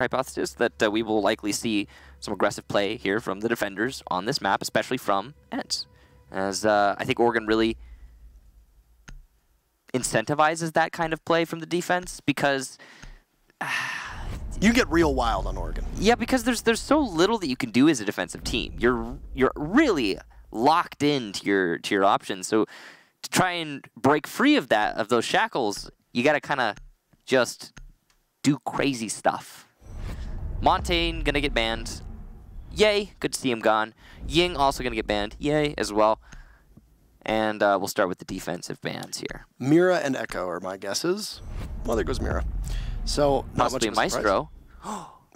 hypothesis that we will likely see some aggressive play here from the defenders on this map, especially from Ence. As I think Oregon really incentivizes that kind of play from the defense because... you get real wild on Oregon. Yeah, because there's so little that you can do as a defensive team. You're really locked into your options. So to try and break free of those shackles, you got to kind of just do crazy stuff. Montaigne gonna get banned. Yay, good to see him gone. Ying also gonna get banned. Yay as well. And we'll start with the defensive bans here. Mira and Echo are my guesses. Well, there goes Mira. So not possibly much of a Maestro.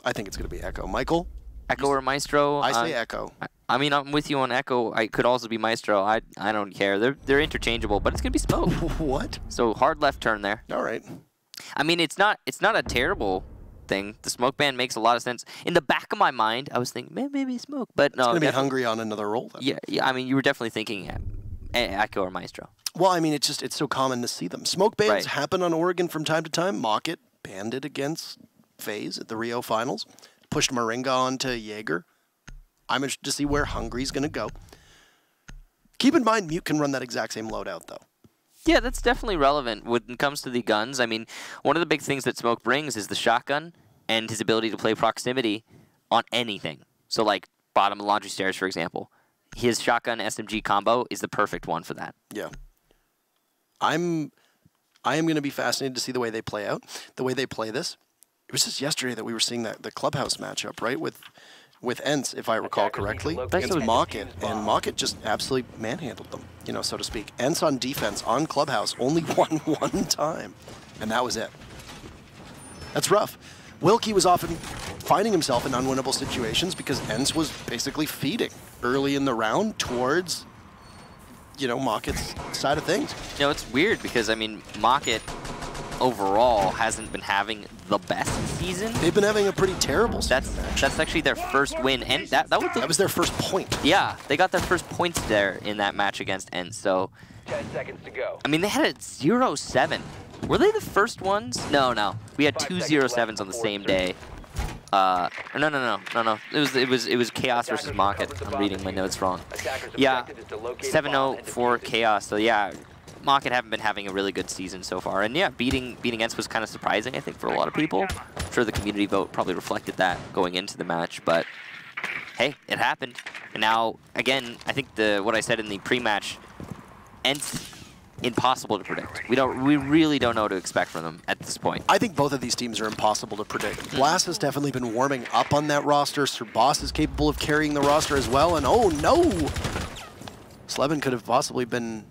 I think it's gonna be Echo. Michael? Echo or Maestro? I say Echo. I mean, I'm with you on Echo. I could also be Maestro. I don't care. They're interchangeable, but it's gonna be Smoke. What? So hard left turn there. All right. I mean, it's not a terrible thing. The Smoke ban makes a lot of sense. In the back of my mind, I was thinking maybe Smoke, but no. It's gonna be Hungry on another role then. Yeah. I mean, you were definitely thinking Echo or Maestro. Well, I mean, it's so common to see them. Smoke bans happen on Oregon from time to time. Mockett banned it against FaZe at the Rio Finals. Pushed Moringa onto Jaeger. I'm interested to see where Hungry's going to go. Keep in mind, Mute can run that exact same loadout, though. Yeah, that's definitely relevant when it comes to the guns. I mean, one of the big things that Smoke brings is the shotgun and his ability to play proximity on anything. So, like, bottom of laundry stairs, for example. His shotgun SMG combo is the perfect one for that. Yeah. I am going to be fascinated to see the way they play out, the way they play this. It was just yesterday that we were seeing the clubhouse matchup, right, with Ence, if I recall correctly, against Mockett, and Mockett just absolutely manhandled them, you know, so to speak. Ence on defense, on clubhouse, only won one time, and that was it. That's rough. Wilkie was often finding himself in unwinnable situations because Ence was basically feeding early in the round towards, you know, Mockett's side of things. You know, it's weird because, I mean, Mockett overall hasn't been having the best season. They've been having a pretty terrible season. That's actually their first win, and that was their first point. Yeah, they got their first points there in that match against Ence. So 10 seconds to go. I mean, they had a 0-7. Were they the first ones? No. We had 2 0-7s on the same day. No. It was Chaos versus Mockett. I'm reading my notes wrong. Yeah, 7-0 for Chaos. So yeah, Mockett haven't been having a really good season so far. And yeah, beating Ence was kind of surprising, I think, for a lot of people. I'm sure the community vote probably reflected that going into the match, but hey, it happened. And now, again, I think what I said in the pre-match, Ence, impossible to predict. We really don't know what to expect from them at this point. I think both of these teams are impossible to predict. Blast has definitely been warming up on that roster. Sir Boss is capable of carrying the roster as well, and oh no! Slevin could have possibly been,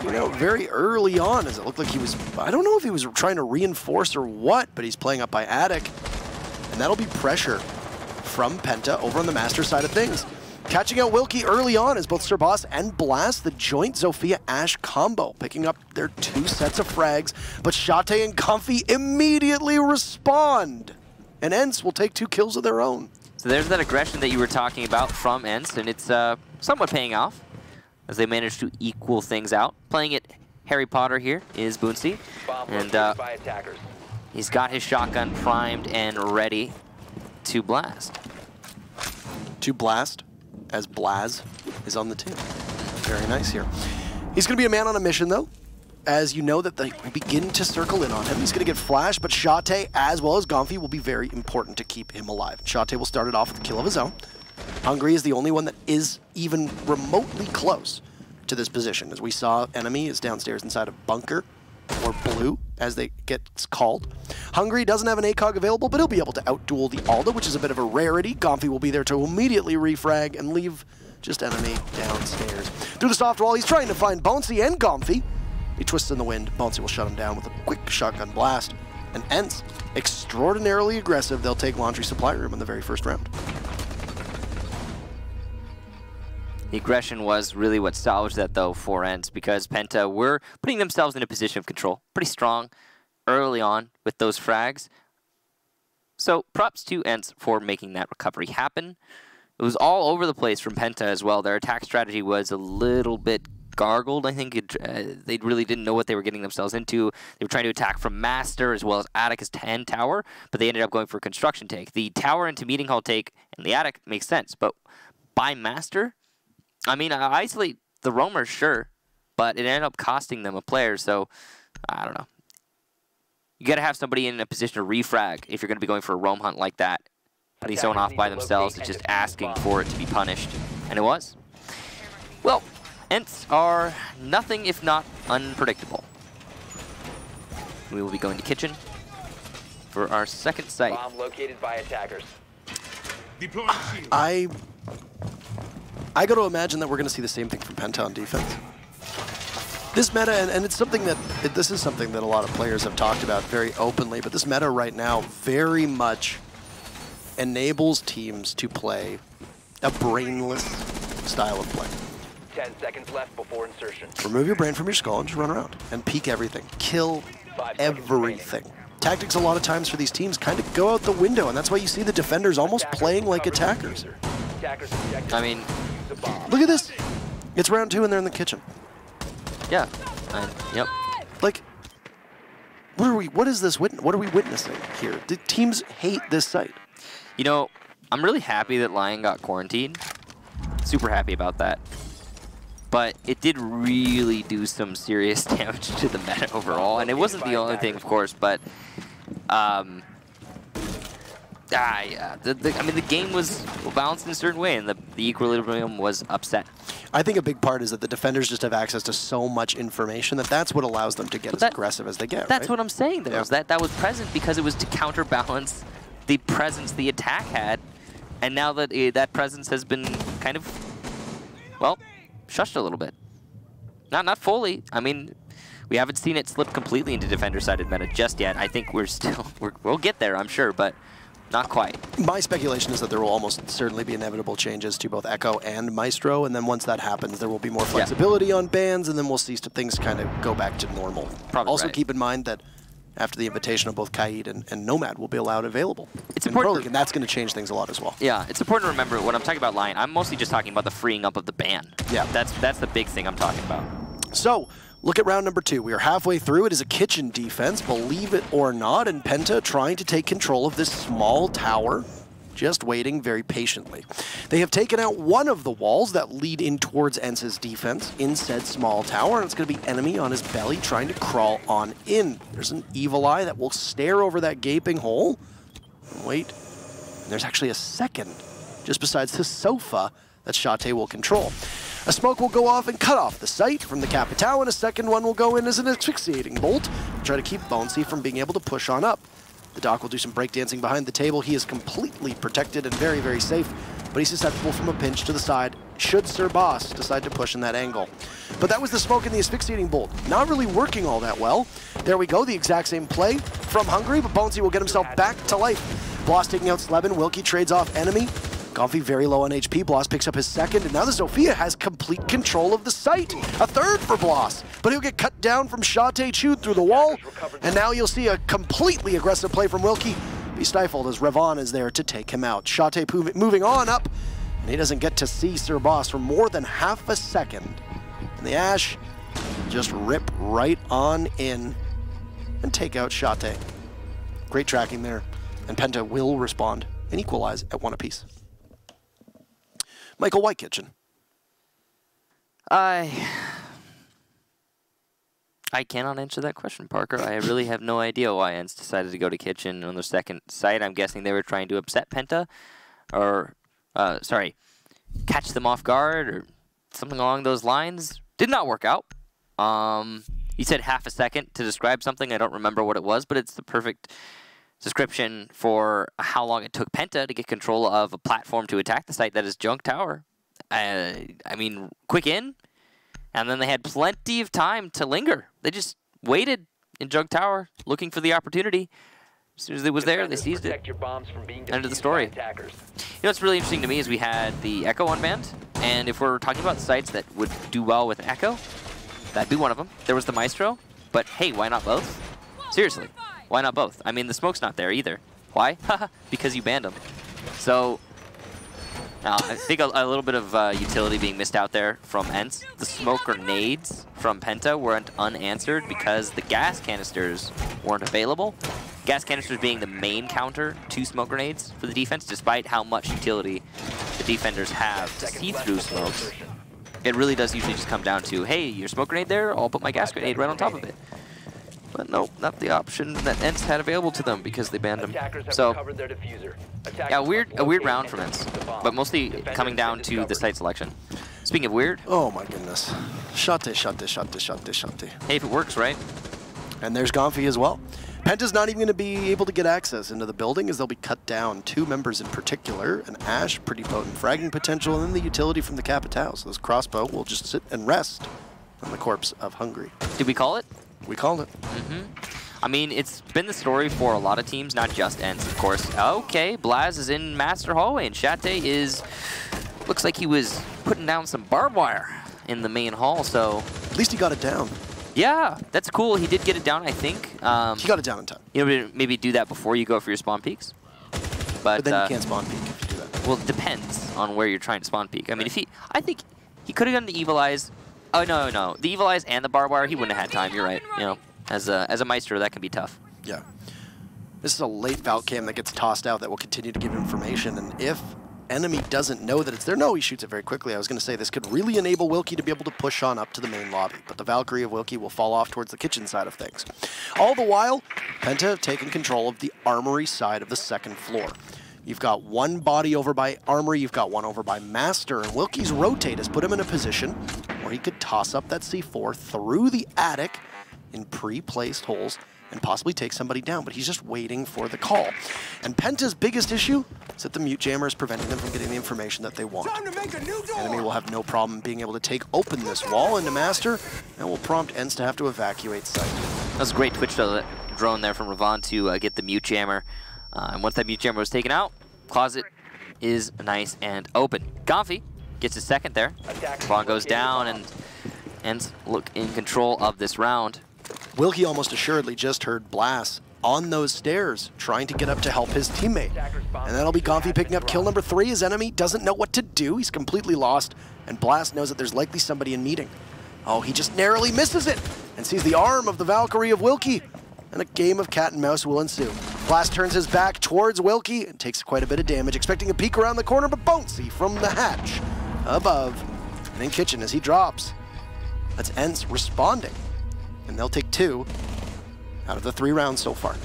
you know, very early on, as it looked like he was, I don't know if he was trying to reinforce or what, but he's playing up by Attic, and that'll be pressure from Penta over on the Master side of things. Catching out Wilkie early on as both Sir Boss and Blast, the joint Zofia-Ash combo, picking up their 2 sets of frags, but Shate and Comfy immediately respond, and Ence will take 2 kills of their own. So there's that aggression that you were talking about from Ence, and it's somewhat paying off as they manage to equal things out. Playing it Harry Potter here is Boonsey, and he's got his shotgun primed and ready to blast. To blast, as Blaz is on the team. Very nice here. He's going to be a man on a mission, though, as you know that they begin to circle in on him. He's going to get flashed, but Shate, as well as Gomfi, will be very important to keep him alive. Shate will start it off with a kill of his own. Hungry is the only one that is even remotely close to this position. As we saw, Enemy is downstairs inside of Bunker, or Blue, as they get called. Hungry doesn't have an ACOG available, but he'll be able to outduel the Alda, which is a bit of a rarity. Gomfi will be there to immediately refrag and leave just Enemy downstairs. Through the soft wall, he's trying to find Bouncy and Gomfi. He twists in the wind. Bouncy will shut him down with a quick shotgun blast. And Ence, extraordinarily aggressive. They'll take Laundry Supply Room in the very first round. The aggression was really what salvaged that, though, for Ence, because Penta were putting themselves in a position of control. Pretty strong early on with those frags. So props to Ence for making that recovery happen. It was all over the place from Penta as well. Their attack strategy was a little bit gargled. I think they really didn't know what they were getting themselves into. They were trying to attack from Master as well as Attic and Tower, but they ended up going for a construction take. The Tower into Meeting Hall take and the Attic makes sense, but by Master, I mean, isolate the roamers, sure, but it ended up costing them a player, so I don't know. You got to have somebody in a position to refrag if you're going to be going for a roam hunt like that. Putting someone off by themselves is just asking for it to be punished, and it was. Well, Ents are nothing if not unpredictable. We will be going to kitchen for our second site. Bomb located by attackers. I got to imagine that we're going to see the same thing from Penta on defense. This meta, and it's something that, this is something that a lot of players have talked about very openly, but this meta right now very much enables teams to play a brainless style of play. 10 seconds left before insertion. Remove your brain from your skull and just run around and peek everything. Kill everything. Tactics a lot of times for these teams kind of go out the window, and that's why you see the defenders almost playing like attackers. I mean, look at this. It's round 2 and they're in the kitchen. Yeah. Yep. Like, what is this? What are we witnessing here? The teams hate this site. You know, I'm really happy that Lion got quarantined. Super happy about that. But it did really do some serious damage to the meta overall, and it wasn't the only thing, of course, but yeah, I mean, the game was balanced in a certain way, and the equilibrium was upset. I think a big part is that the defenders just have access to so much information that's what allows them to get as aggressive as they get. That's right? what I'm saying, though, is that was present because it was to counterbalance the presence the attack had, and now that that presence has been kind of, well, shushed a little bit. Not fully. I mean, we haven't seen it slip completely into defender-sided meta just yet. I think we'll get there, I'm sure, but not quite. My speculation is that there will almost certainly be inevitable changes to both Echo and Maestro, and then once that happens, there will be more flexibility on bans, and then we'll see things kind of go back to normal. Probably also, right. Keep in mind that after the invitation of both Kaid and Nomad will be allowed available. It's in Pro League, and that's going to change things a lot as well. Yeah, it's important to remember when I'm talking about Lion, I'm mostly just talking about the freeing up of the ban. Yeah. That's the big thing I'm talking about. So, look at round number 2. We are halfway through. It is a kitchen defense, believe it or not, and Penta trying to take control of this small tower, just waiting very patiently. They have taken out one of the walls that lead in towards Ence's defense in said small tower, and it's going to be enemy on his belly trying to crawl on in. There's an evil eye that will stare over that gaping hole. Wait, and there's actually a second just besides the sofa that Shate will control. A smoke will go off and cut off the site from the Capitao, and a second one will go in as an asphyxiating bolt, try to keep Bonesy from being able to push on up. The Doc will do some breakdancing behind the table. He is completely protected and very, very safe, but he's susceptible from a pinch to the side should Sir Boss decide to push in that angle. But that was the smoke and the asphyxiating bolt. Not really working all that well. There we go, the exact same play from Hungary, but Bonesy will get himself back to life. Bloss taking out Sleben. Wilkie trades off enemy. Comfy very low on HP. Bloss picks up his second, and now the Sophia has complete control of the site. A third for Bloss, but he'll get cut down from Shate, chewed through the wall, and now you'll see a completely aggressive play from Wilkie. Be stifled as Revan is there to take him out. Shate moving on up, and he doesn't get to see Sir Boss for more than half a second. And the Ash just rip right on in and take out Shate. Great tracking there, and Penta will respond and equalize at 1 apiece. Michael, why kitchen? I cannot answer that question, Parker. I really have no idea why Ence decided to go to kitchen on their second site. I'm guessing they were trying to upset Penta, or, sorry, catch them off guard, or something along those lines. Did not work out. You said half a second to describe something. I don't remember what it was, but it's the perfect description for how long it took Penta to get control of a platform to attack the site that is Junk Tower. I mean, quick in, and then they had plenty of time to linger. They just waited in Junk Tower, looking for the opportunity. As soon as it was there, they seized it. End of the story. You know what's really interesting to me is we had the Echo unbanned, and if we're talking about sites that would do well with Echo, that'd be one of them. There was the Maestro, but hey, why not both? Seriously. Why not both? I mean, the smoke's not there either. Why? Because you banned them. So, I think a little bit of utility being missed out there from Ence. The smoke grenades from Penta weren't unanswered because the gas canisters weren't available. Gas canisters being the main counter to smoke grenades for the defense, despite how much utility the defenders have to see through smokes. It really does usually just come down to, hey, your smoke grenade there, I'll put my gas grenade right on top of it. But nope, not the option that Ence had available to them because they banned him. So, yeah, a weird round from Ence, but mostly coming down to the site selection. Speaking of weird. Oh my goodness. Shot. Hey, if it works, right? And there's Gonfi as well. Penta's not even going to be able to get access into the building as they'll be cut down. 2 members in particular, an Ash, pretty potent fragging potential, and then the utility from the Capitao. So this crossbow will just sit and rest on the corpse of Hungry. Did we call it? We called it. I mean, it's been the story for a lot of teams, not just Ence, of course. Okay, Blaz is in Master Hallway, and Shate is... looks like he was putting down some barbed wire in the main hall, so... At least he got it down. Yeah, that's cool. He did get it down, I think. He got it down in time. You know, maybe do that before you go for your spawn peaks. But then you can't spawn peek if you do that. Well, it depends on where you're trying to spawn peek. I mean, I think he could have done the Evil Eyes. Oh, no. The Evil Eyes and the barbed wire, he wouldn't have had time. You're right. You know, as a Maestro, that can be tough. Yeah. This is a late Valk cam that gets tossed out that will continue to give information. And if enemy doesn't know that it's there, no, he shoots it very quickly. I was going to say this could really enable Wilkie to be able to push on up to the main lobby. But the Valkyrie of Wilkie will fall off towards the kitchen side of things. All the while, Penta have taken control of the armory side of the 2nd floor. You've got one body over by Armory, you've got one over by Master, and Wilkie's rotate has put him in a position where he could toss up that C4 through the attic in pre-placed holes and possibly take somebody down, but he's just waiting for the call. And Penta's biggest issue is that the mute jammer is preventing them from getting the information that they want. Enemy will have no problem being able to take open this wall into Master, and will prompt Ence to have to evacuate site. That was a great Twitch drone there from Ravon to get the mute jammer. And once that mute jammer was taken out, closet is nice and open. Gonfi gets his 2nd there. Ravon goes down, and Ence look in control of this round. Wilkie almost assuredly just heard Blast on those stairs, trying to get up to help his teammate. And that'll be Gonfi picking up kill number 3. His enemy doesn't know what to do. He's completely lost, and Blast knows that there's likely somebody in meeting. Oh, he just narrowly misses it, and sees the arm of the Valkyrie of Wilkie. And a game of cat and mouse will ensue. Blast turns his back towards Wilkie and takes quite a bit of damage, expecting a peek around the corner, but bouncy from the hatch above. And in kitchen as he drops. That's Ence responding. And they'll take 2 out of the 3 rounds so far.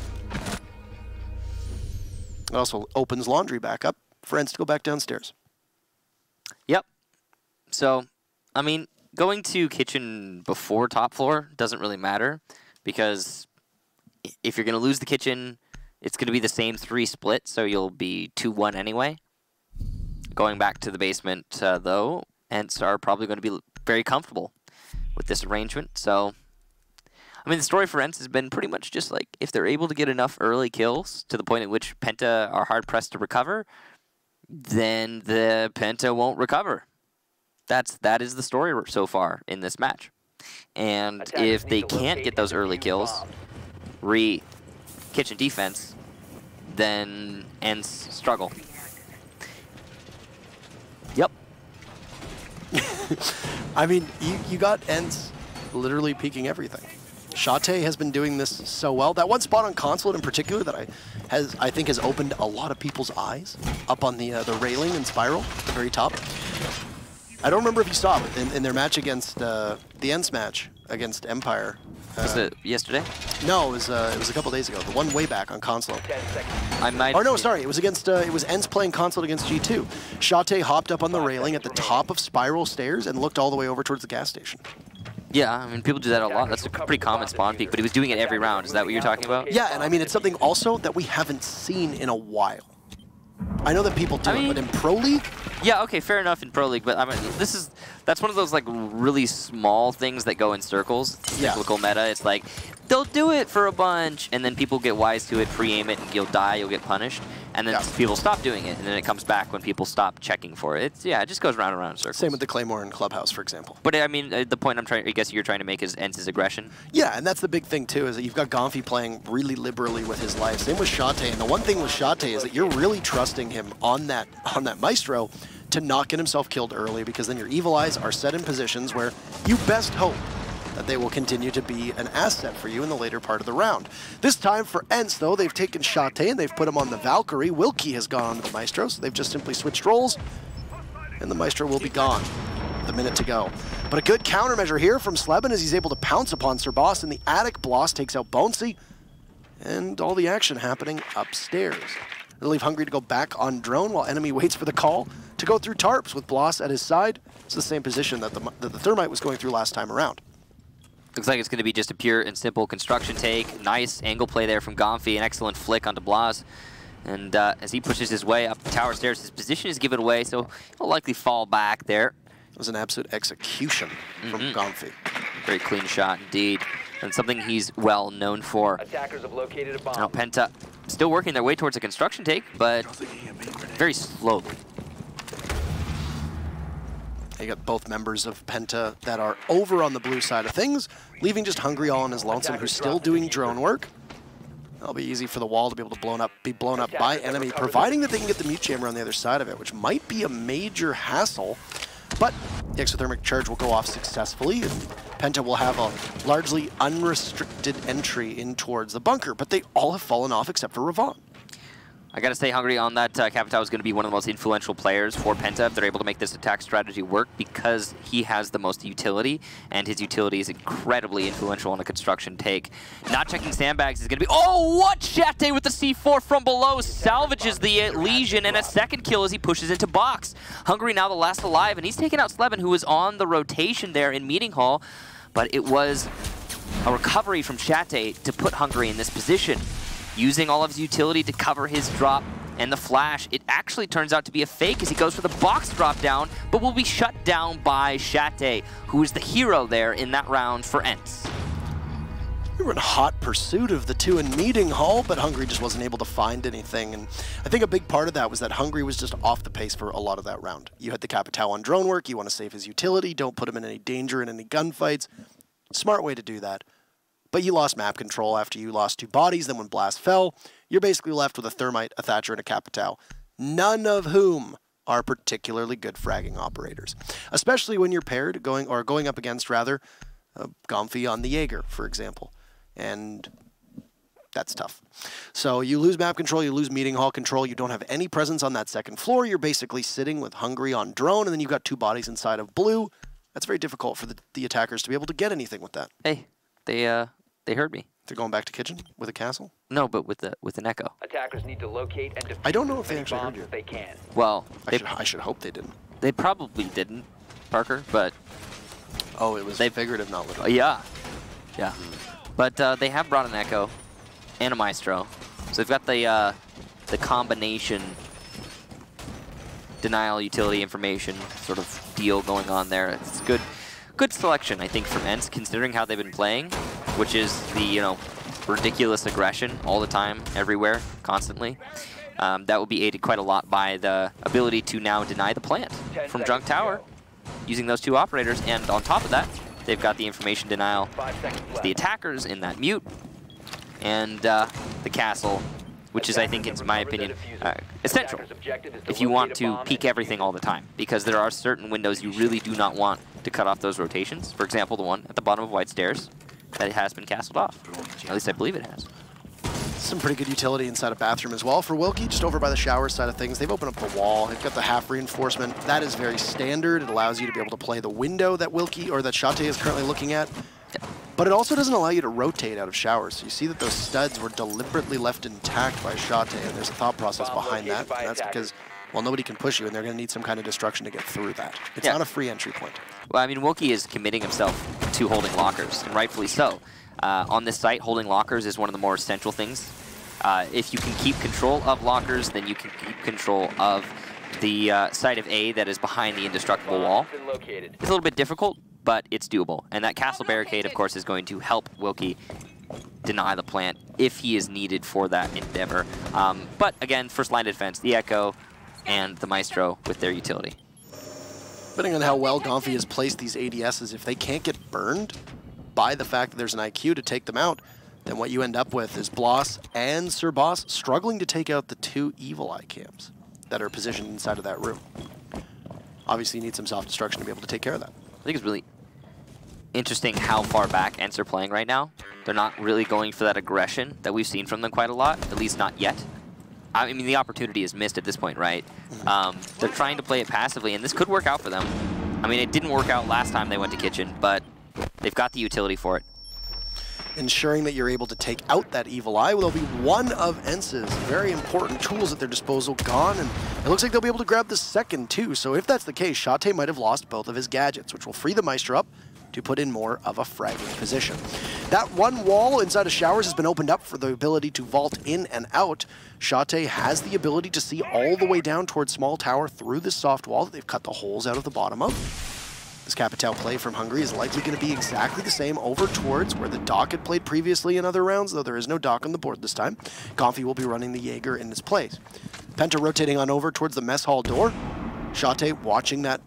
It also opens laundry back up for Ence to go back downstairs. Yep. So, I mean, going to kitchen before top floor doesn't really matter, because if you're going to lose the kitchen, it's going to be the same 3 split, so you'll be 2-1 anyway. Going back to the basement, though, Ence are probably going to be very comfortable with this arrangement, so... I mean, the story for Ence has been pretty much just like, if they're able to get enough early kills to the point at which Penta are hard-pressed to recover, then the Penta won't recover. That is the story so far in this match. And if they can't get those early kills, kitchen defense, then Ence struggle. Yep. I mean, you got Ence literally peeking everything. Shate has been doing this so well. That one spot on Consulate in particular that I think has opened a lot of people's eyes up on the railing in Spiral at the very top. I don't remember if you saw it in their match against the Ence match against Empire. Was it yesterday? No, it was a couple days ago. The one way back on Consulate. I might. Oh no, sorry. It was against it was Ence playing Consulate against G2. Shate hopped up on the railing at the top of Spiral stairs and looked all the way over towards the gas station. Yeah, I mean, people do that a lot. That's a pretty common spawn peek, but he was doing it every round. Is that what you're talking about? Yeah, and I mean, it's something also that we haven't seen in a while. I know that people do it, but in Pro League? Yeah, okay, fair enough in Pro League, but I mean, that's one of those, like, really small things that go in circles. Cyclical meta. It's like, they'll do it for a bunch, and then people get wise to it, pre-aim it, and you'll die, you'll get punished. And then people stop doing it, and then it comes back when people stop checking for it. It just goes round and round in circles. Same with the Claymore in Clubhouse, for example. But I mean, the point I guess you're trying to make is Ence's aggression. Yeah, and that's the big thing too, is that you've got Gonfi playing really liberally with his life. Same with Shate, and the one thing with Shate is that you're really trusting him on that Maestro to not get himself killed early, because then your Evil Eyes are set in positions where you best hope that they will continue to be an asset for you in the later part of the round. This time for Ence, though, they've taken Shate and they've put him on the Valkyrie. Wilkie has gone on to the Maestro, so they've just simply switched roles, and the Maestro will be gone with a minute to go. But a good countermeasure here from Sleben as he's able to pounce upon Sir Boss in the attic. Bloss takes out Bonesy, and all the action happening upstairs. They'll leave Hungry to go back on drone while Enemy waits for the call to go through tarps with Bloss at his side. It's the same position that the Thermite was going through last time around. Looks like it's going to be just a pure and simple construction take. Nice angle play there from Gomfi, an excellent flick onto Bloss. And as he pushes his way up the tower stairs, his position is given away, so he'll likely fall back there. It was an absolute execution from Gomfi. Very clean shot indeed, and something he's well known for. Attackers have located a bomb. Now Penta still working their way towards a construction take, but very slowly. You got both members of Penta that are over on the blue side of things, leaving just Hungry all on his lonesome, who's still doing drone work. That'll be easy for the wall to be able to be blown up by Enemy, providing that they can get the mute chamber on the other side of it, which might be a major hassle. But the exothermic charge will go off successfully, and Penta will have a largely unrestricted entry in towards the bunker, but they all have fallen off except for Ravon. I gotta say, Hungry on that Capitao is gonna be one of the most influential players for Penta if they're able to make this attack strategy work, because he has the most utility, and his utility is incredibly influential on a construction take. Not checking sandbags is gonna be, oh, what? Shate with the C4 from below salvages the Legion, and a second kill as he pushes into box. Hungry now the last alive, and he's taken out Sleben, who was on the rotation there in Meeting Hall, but it was a recovery from Shate to put Hungry in this position. Using all of his utility to cover his drop and the flash, it actually turns out to be a fake as he goes for the box drop down, but will be shut down by Shate, who is the hero there in that round for Ence. We were in hot pursuit of the two in Meeting Hall, but Hungry just wasn't able to find anything. And I think a big part of that was that Hungry was just off the pace for a lot of that round. You had the Capitao on drone work, you want to save his utility, don't put him in any danger in any gunfights. Smart way to do that. But you lost map control after you lost two bodies, then when Blast fell, you're basically left with a Thermite, a Thatcher, and a Capitao, none of whom are particularly good fragging operators. Especially when you're paired, going up against, rather, Gomfi on the Jaeger, for example. And that's tough. So you lose map control, you lose Meeting Hall control, you don't have any presence on that second floor, you're basically sitting with Hungry on drone, and then you've got two bodies inside of blue. That's very difficult for the attackers to be able to get anything with that. Hey, they heard me. They're going back to kitchen with a castle? No, but with an echo. Attackers need to locate and defeat I don't know if they actually heard you. if they can. Well, I should hope they didn't. They probably didn't, Parker, but... Oh, it was figurative, not literal. Yeah. Yeah. But they have brought an echo and a Maestro. So they've got the combination denial utility information sort of deal going on there. It's good selection, I think, from Ence, considering how they've been playing, which is the, ridiculous aggression all the time, everywhere, constantly. That will be aided quite a lot by the ability to now deny the plant from Junk Tower, using those two operators, and on top of that, they've got the information denial to the attackers in that mute, and the castle, which is, I think, in my opinion, essential if you want to peek everything all the time, because there are certain windows you really do not want to cut off those rotations. For example, the one at the bottom of White Stairs, that has been castled off. At least I believe it has. Some pretty good utility inside a bathroom as well. For Wilkie, just over by the shower side of things, they've opened up the wall. They've got the half reinforcement. That is very standard. It allows you to be able to play the window that Wilkie, or that Shate is currently looking at. But it also doesn't allow you to rotate out of showers. So you see that those studs were deliberately left intact by Shate, and there's a thought process behind that. And that's because, well, nobody can push you, and they're going to need some kind of destruction to get through that. It's not a free entry point. Well, I mean, Wilkie is committing himself to holding lockers, and rightfully so. On this site, holding lockers is one of the more essential things. If you can keep control of lockers, then you can keep control of the side of A that is behind the indestructible wall. It's a little bit difficult, but it's doable. And that castle barricade, of course, is going to help Wilkie deny the plant if he is needed for that endeavor. But again, first line of defense, the Echo and the Maestro with their utility. Depending on how well Gomfi has placed these ADSs, if they can't get burned by the fact that there's an IQ to take them out, then what you end up with is Bloss and Sir Boss struggling to take out the two Evil Eye camps that are positioned inside of that room. obviously you need some self-destruction to be able to take care of that. I think it's really interesting how far back Ence are playing right now. They're not really going for that aggression that we've seen from them quite a lot, at least not yet. I mean, the opportunity is missed at this point, right? They're trying to play it passively, and this could work out for them. I mean, it didn't work out last time they went to Kitchen, but they've got the utility for it. Ensuring that you're able to take out that evil eye will be one of Ence's very important tools at their disposal gone, and it looks like they'll be able to grab the second too. So if that's the case, Shate might have lost both of his gadgets, which will free the Maestro up to put in more of a fragging position. That one wall inside of Showers has been opened up for the ability to vault in and out. Shate has the ability to see all the way down towards Small Tower through this soft wall that they've cut the holes out of the bottom of. This Capitao play from Hungary is likely going to be exactly the same over towards where the Doc had played previously in other rounds, though there is no Doc on the board this time. Comfy will be running the Jaeger in his place. Penta rotating on over towards the mess hall door. Shate watching that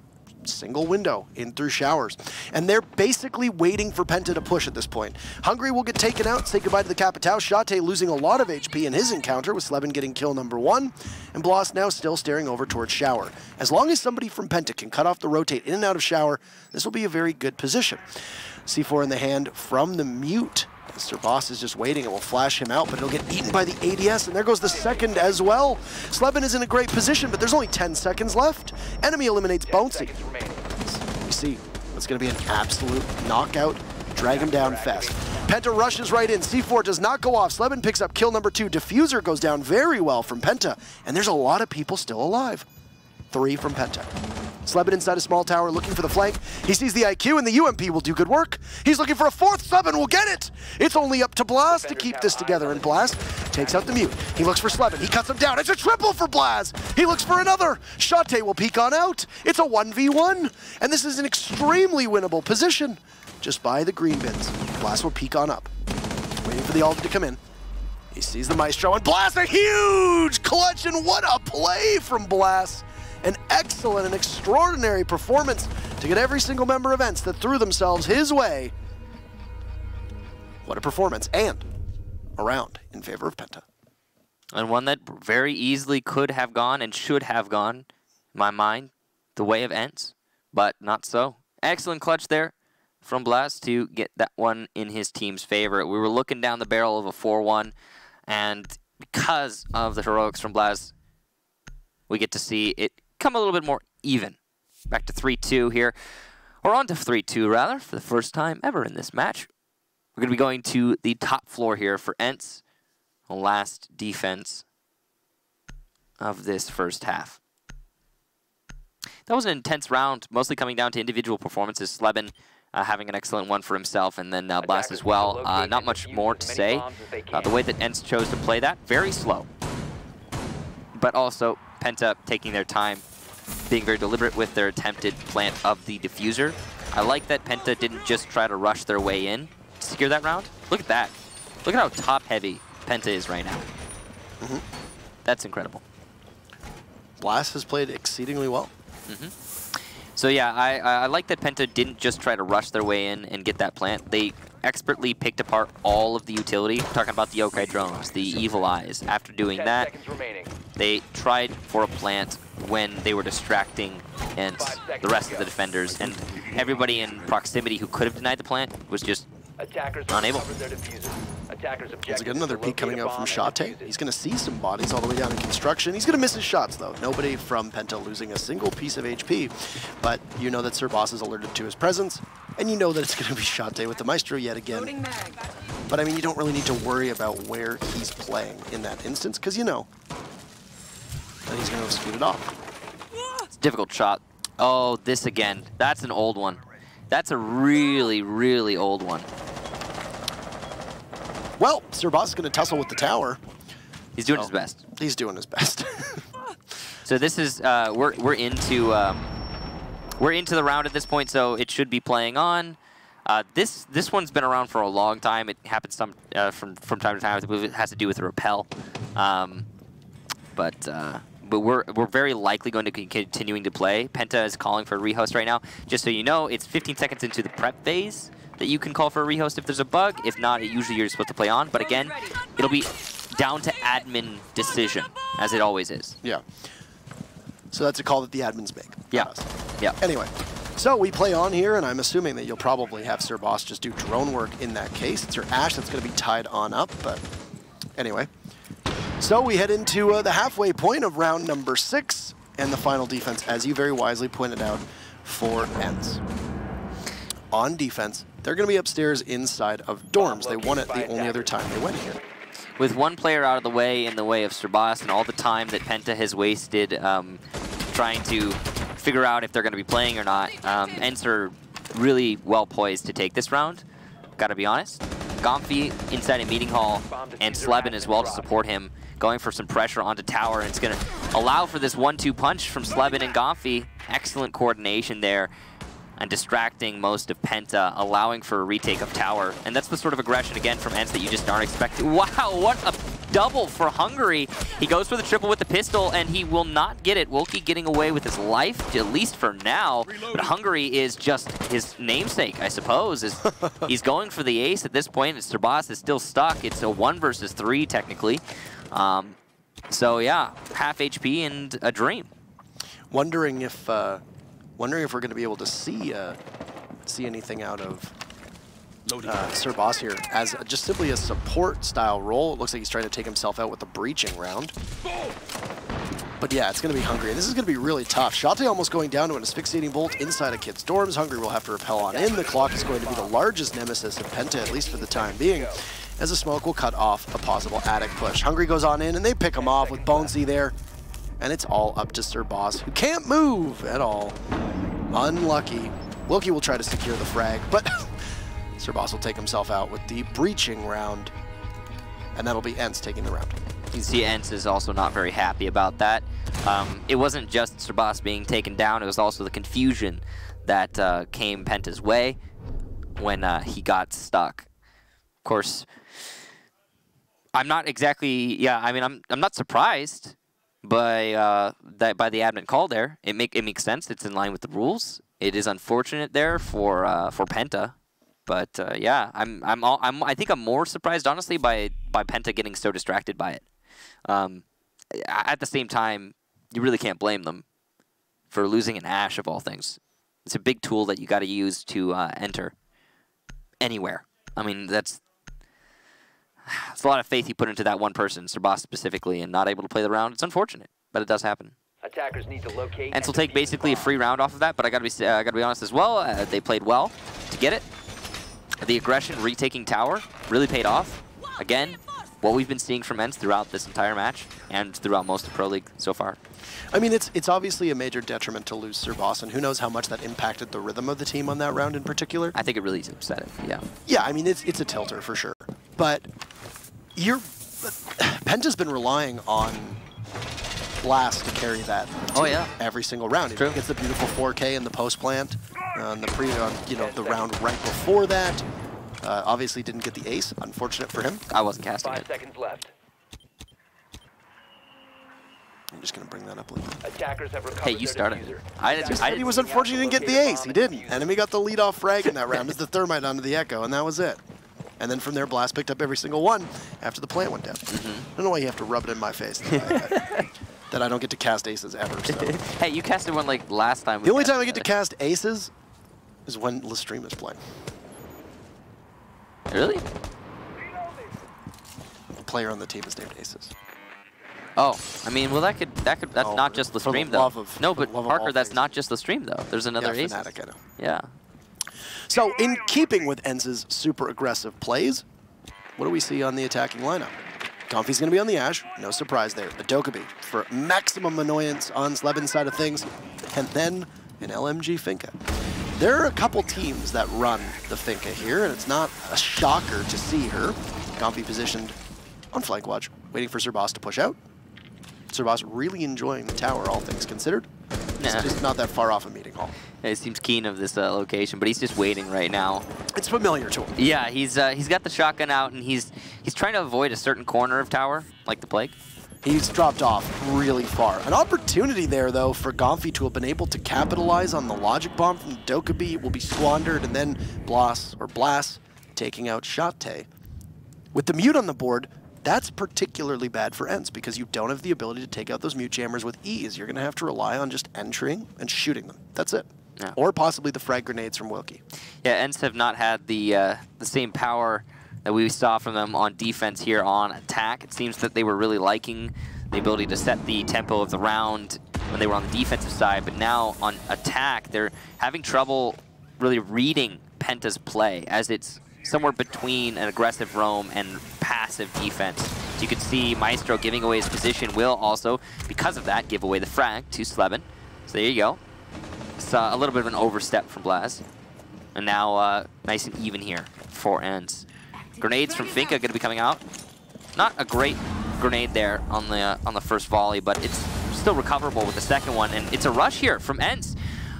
single window in through Showers. And they're basically waiting for Penta to push at this point. Hungary will get taken out, say goodbye to the Capitao. Shate losing a lot of HP in his encounter with Sleben getting kill number 1. And Bloss now still staring over towards Shower. As long as somebody from Penta can cut off the rotate in and out of Shower, this will be a very good position. C4 in the hand from the mute. Mr. Boss is just waiting. It will flash him out, but it'll get eaten by the ADS, and there goes the second as well. Sleben is in a great position, but there's only 10 seconds left. Enemy eliminates Bouncy. You see, it's going to be an absolute knockout, drag him down fest. Penta rushes right in. C4 does not go off. Sleben picks up kill number 2. Diffuser goes down very well from Penta, and there's a lot of people still alive. 3 from Penta. Sleben inside a Small Tower looking for the flank. He sees the IQ and the UMP will do good work. He's looking for a 4th sub and will get it. It's only up to Blast to keep this together, and Blast takes out the mute. He looks for Sleben. He cuts him down. It's a triple for Blast. He looks for another. Shate will peek on out. It's a 1v1, and this is an extremely winnable position. Just by the green bins. Blast will peek on up. Waiting for the ult to come in. He sees the Maestro, and Blast a huge clutch, and what a play from Blast. An excellent and extraordinary performance to get every single member of Ence that threw themselves his way. What a performance, and a round in favor of Penta. And one that very easily could have gone and should have gone, in my mind, the way of Ence, but not so. Excellent clutch there from Blast to get that one in his team's favor. We were looking down the barrel of a 4-1, and because of the heroics from Blast, we get to see it come a little bit more even. Back to 3-2 here, or on to 3-2 rather, for the first time ever in this match. We're going to be going to the top floor here for Ence, the last defense of this first half. That was an intense round, mostly coming down to individual performances. Sleben having an excellent one for himself, and then Blast as well. Not much more to say. The way that Ence chose to play that, very slow. But also Penta taking their time, being very deliberate with their attempted plant of the diffuser. I like that Penta didn't just try to rush their way in to secure that round. Look at that. Look at how top-heavy Penta is right now. That's incredible. Blast has played exceedingly well. So yeah, I like that Penta didn't just try to rush their way in and get that plant. They expertly picked apart all of the utility. We're talking about the yokai drones, the evil eyes. After doing that, they tried for a plant when they were distracting and the rest of the defenders, and everybody in proximity who could have denied the plant was just unable. Let's get another peek coming out from Shate. He's going to see some bodies all the way down in construction. He's going to miss his shots, though. Nobody from Penta losing a single piece of HP. But you know that Sir Boss is alerted to his presence, and you know that it's going to be Shate with the Maestro yet again. But I mean, you don't really need to worry about where he's playing in that instance, because you know that he's going to speed it off. It's a difficult shot. Oh, this again. That's an old one. That's a really, really old one. Well, Sir Boss is going to tussle with the tower. He's doing his best. He's doing his best. So this is we're into the round at this point, so it should be playing on. This one's been around for a long time. It happens from time to time. I believe it has to do with the rappel. But we're very likely going to be continuing to play. Penta is calling for a rehost right now. Just so you know, it's 15 seconds into the prep phase that you can call for a rehost if there's a bug. If not, usually you're supposed to play on. But again, it'll be down to admin decision, as it always is. Yeah. So that's a call that the admins make. Yeah. Yeah. Anyway, so we play on here, and I'm assuming that you'll probably have Sir Boss just do drone work in that case. It's your Ash that's going to be tied on up, but anyway. So we head into the halfway point of round number 6, and the final defense, as you very wisely pointed out, for Ence. On defense, they're going to be upstairs inside of dorms. They won it the only other time they went here. With one player out of the way in the way of Sir Boss and all the time that Penta has wasted trying to figure out if they're going to be playing or not, Ence are really well poised to take this round, gotta be honest. Gomfi inside a meeting hall and Slebin as well to support him, going for some pressure onto tower, and it's going to allow for this 1-2 punch from Slebin and Gomfi. Excellent coordination there, and distracting most of Penta, allowing for a retake of tower. And that's the sort of aggression, again, from Ence that you just aren't expecting. Wow, what a double for Hungary. He goes for the triple with the pistol, and he will not get it. Wilkie getting away with his life, at least for now. But Hungary is just his namesake, I suppose. He's going for the ace at this point, and Sir Boss is still stuck. It's a 1 versus 3, technically. So, yeah, half HP and a dream. Wondering if we're going to be able to see anything out of Sir Boss here as just simply a support style role. It looks like he's trying to take himself out with the breaching round. But yeah, it's going to be Hungry, and this is going to be really tough. Shate almost going down to an asphyxiating bolt inside a Kid's dorms. Hungry will have to repel on in. The clock is going to be the largest nemesis of Penta, at least for the time being, as the smoke will cut off a possible attic push. Hungry goes on in, and they pick him off with Bonesy there. And it's all up to Sir Boss, who can't move at all. Unlucky. Wilkie will try to secure the frag, but Sir Boss will take himself out with the breaching round. And that'll be Ence taking the round. You can see Ence is also not very happy about that. It wasn't just Sir Boss being taken down, it was also the confusion that came Penta's way when he got stuck. Of course, I'm not exactly, yeah, I mean, I'm not surprised by the admin call there. It makes sense. It's in line with the rules. It is unfortunate there for Penta, but yeah, I think I'm more surprised honestly by Penta getting so distracted by it. At the same time, you really can't blame them for losing an Ash of all things. It's a big tool that you got to use to enter anywhere. I mean, it's a lot of faith you put into that one person, Sir Boss specifically, and not able to play the round. It's unfortunate, but it does happen. Attackers need to locate. Ence will take basically a free round off of that, but I gotta be honest as well. They played well to get it. The aggression retaking tower really paid off. Again, what we've been seeing from Ence throughout this entire match and throughout most of Pro League so far. I mean, it's obviously a major detriment to lose Sir Boss, and who knows how much that impacted the rhythm of the team on that round in particular. I think it really upset it. Yeah. Yeah, I mean it's a tilter for sure, but Penta's been relying on Blast to carry that. Oh yeah. Every single round. True. He gets the beautiful 4K in the post plant, on the the round right before that. Obviously didn't get the ace. Unfortunate for him. I wasn't casting 5 it. seconds left. I'm just gonna bring that up a little. Attackers have recovered. Hey, you their started. diffuser. I He was unfortunate he didn't get the ace. He didn't. Enemy got the lead-off frag in that round as the thermite onto the Echo, and that was it. And then from there, Blast picked up every single one after the plant went down. I don't know why you have to rub it in my face that I don't get to cast aces ever. So. Hey, you casted one like last time. The only time I get to cast aces is when Lestream is playing. Really? The player on the team is named Aces. Oh, I mean, well, that's not just the stream though. No, but Parker, that's not just the stream though. There's another ace. Fnatic, I know. Yeah. So, in keeping with Ence's super aggressive plays, what do we see on the attacking lineup? Comfy's going to be on the Ash, no surprise there. A Dokkaebi for maximum annoyance on Slebin's side of things, and then an LMG Finka. There are a couple teams that run the Finka here, and it's not a shocker to see her. Comfy positioned on flank watch, waiting for Sir Boss to push out. Sir Boss really enjoying the tower, all things considered. It's just not that far off a meeting hall. Yeah, he seems keen of this location, but he's just waiting right now. It's familiar to him. Yeah, he's got the shotgun out, and he's trying to avoid a certain corner of tower, like the plague. He's dropped off really far. An opportunity there, though, for Gomfi to have been able to capitalize on the logic bomb from Dokkaebi. It will be squandered, and then Blast taking out Shate. With the mute on the board, That's particularly bad for Ence because you don't have the ability to take out those mute jammers with ease. You're going to have to rely on just entering and shooting them. That's it. Yeah. Or possibly the frag grenades from Wilkie. Yeah, Ence have not had the same power that we saw from them on defense here on attack. It seems that they were really liking the ability to set the tempo of the round when they were on the defensive side, but now on attack, they're having trouble really reading Penta's play, as it's somewhere between an aggressive roam and passive defense. So you can see Maestro giving away his position will also, because of that, give away the frag to Sleben. So there you go. It's a little bit of an overstep from Blaz. And now nice and even here for Ence. Grenades from Finka going to be coming out. Not a great grenade there on the first volley, but it's still recoverable with the second one. And it's a rush here from Ence.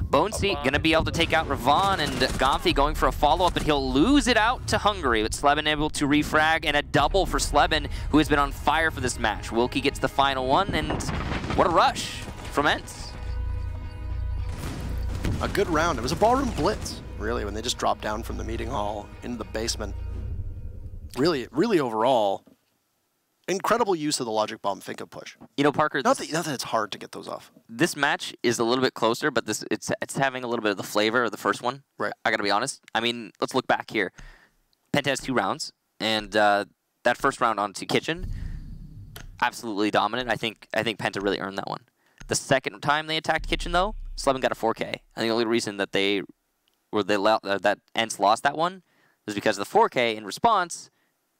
Bonesy going to be able to take out Ravon, and Gomfi going for a follow-up, and he'll lose it out to Hungary. But Sleben able to refrag, and a double for Sleben, who has been on fire for this match. Wilkie gets the final one, and what a rush from Ence. A good round. It was a ballroom blitz, really, when they just dropped down from the meeting hall into the basement. Really, really overall, incredible use of the logic bomb Finka push. You know, Parker, Not that it's hard to get those off. this match is a little bit closer, but it's having a little bit of the flavor of the first one. Right. I gotta be honest. I mean, let's look back here. Penta has 2 rounds, and that first round onto Kitchen, absolutely dominant. I think Penta really earned that one. The second time they attacked Kitchen, though, Sleben got a 4K. And the only reason that that Ence lost that one was because of the 4K in response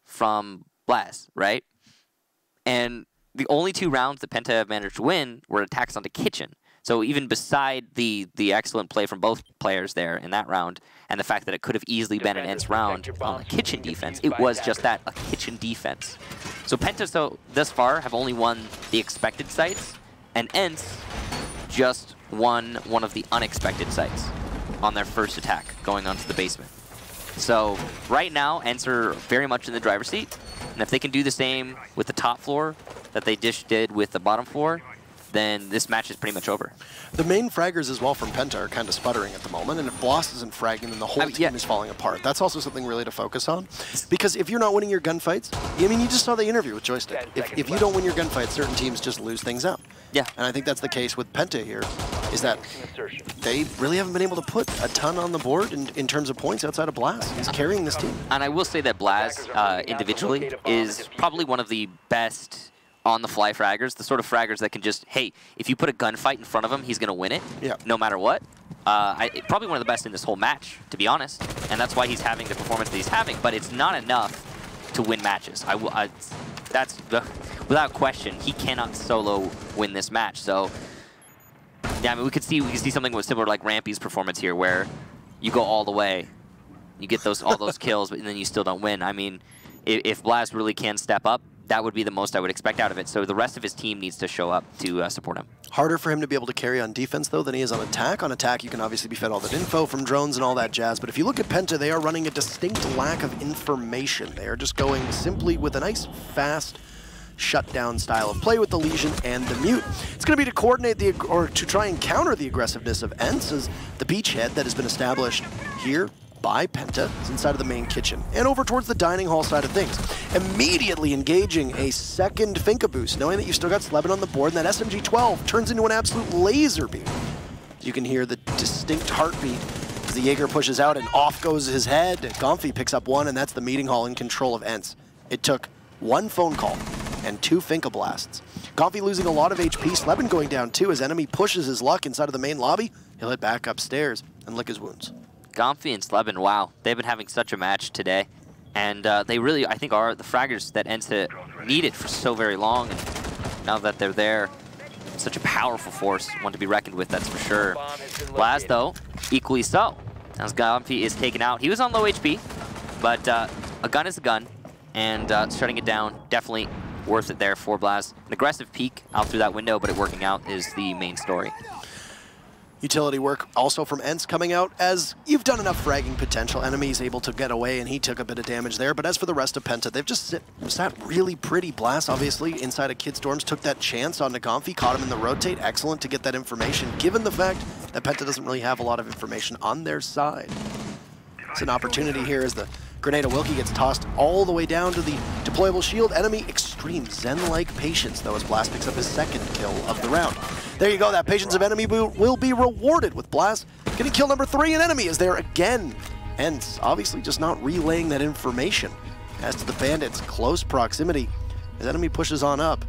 from Blaz, right? And the only 2 rounds that Penta have managed to win were attacks onto Kitchen. So even beside the excellent play from both players there in that round, and the fact that it could have easily been an Ence round on the Kitchen defense, it was just that, a Kitchen defense. So Penta, thus far, have only won the expected sites, and Ence just won one of the unexpected sites on their first attack going onto the basement. So right now, Ence are very much in the driver's seat, and if they can do the same with the top floor that they did with the bottom floor, then this match is pretty much over. The main fraggers as well from Penta are kind of sputtering at the moment, and if Bloss isn't fragging, then the whole team is falling apart. That's also something really to focus on, because if you're not winning your gunfights, I mean, you just saw the interview with Joystick. If you don't win your gunfights, certain teams just lose things out. Yeah. And I think that's the case with Penta here, is that they really haven't been able to put a ton on the board in terms of points outside of Blaz. He's carrying this team. And I will say that Blaz, individually, is probably one of the best on-the-fly fraggers, the sort of fraggers that can just, hey, if you put a gunfight in front of him, he's going to win it, no matter what. Probably one of the best in this whole match, to be honest. And that's why he's having the performance that he's having, but it's not enough to win matches. Without question, he cannot solo win this match. So, yeah, I mean, we could see something with similar like Rampy's performance here, where you go all the way, you get all those kills, but then you still don't win. I mean, if Blaz really can step up, that would be the most I would expect out of it. So the rest of his team needs to show up to support him. Harder for him to be able to carry on defense, though, than he is on attack. On attack, you can obviously be fed all that info from drones and all that jazz. But if you look at Penta, they are running a distinct lack of information. They are just going simply with a nice, fast, shutdown style of play with the Legion and the Mute. It's going to be to coordinate to try and counter the aggressiveness of Ence, as the beachhead that has been established here by Penta is inside of the main kitchen and over towards the dining hall side of things. Immediately engaging a second Finka boost, knowing that you've still got Sleben on the board, and that SMG-12 turns into an absolute laser beam. You can hear the distinct heartbeat as the Jaeger pushes out, and off goes his head. Gomfi picks up one, and that's the meeting hall in control of Ence. It took 1 phone call and 2 Finka blasts. Gomfi losing a lot of HP, Sleben going down too as enemy pushes his luck inside of the main lobby. He'll head back upstairs and lick his wounds. Gomfi and Sleben, wow, they've been having such a match today. And they really, I think, are the fraggers that Ence needed for so very long. And now that they're there, such a powerful force, one to be reckoned with, that's for sure. Blaz, though, equally so. As Gomfi is taken out. He was on low HP, but a gun is a gun. And shutting it down, definitely worth it there for Blaz. An aggressive peek out through that window, but it working out is the main story. Utility work also from Ence coming out, as you've done enough fragging potential. Enemies able to get away, and he took a bit of damage there. But as for the rest of Penta, they've just sat really pretty. Blast, obviously, inside of Kid Storms, took that chance on Gomfi, caught him in the rotate. Excellent to get that information, given the fact that Penta doesn't really have a lot of information on their side. It's an opportunity here as the Grenade of Wilkie gets tossed all the way down to the deployable shield. Enemy extreme Zen-like patience, though, as Blast picks up his second kill of the round. There you go, that patience of enemy will be rewarded with Blast getting kill number 3, and enemy is there again. Ence obviously just not relaying that information as to the bandits' close proximity as enemy pushes on up.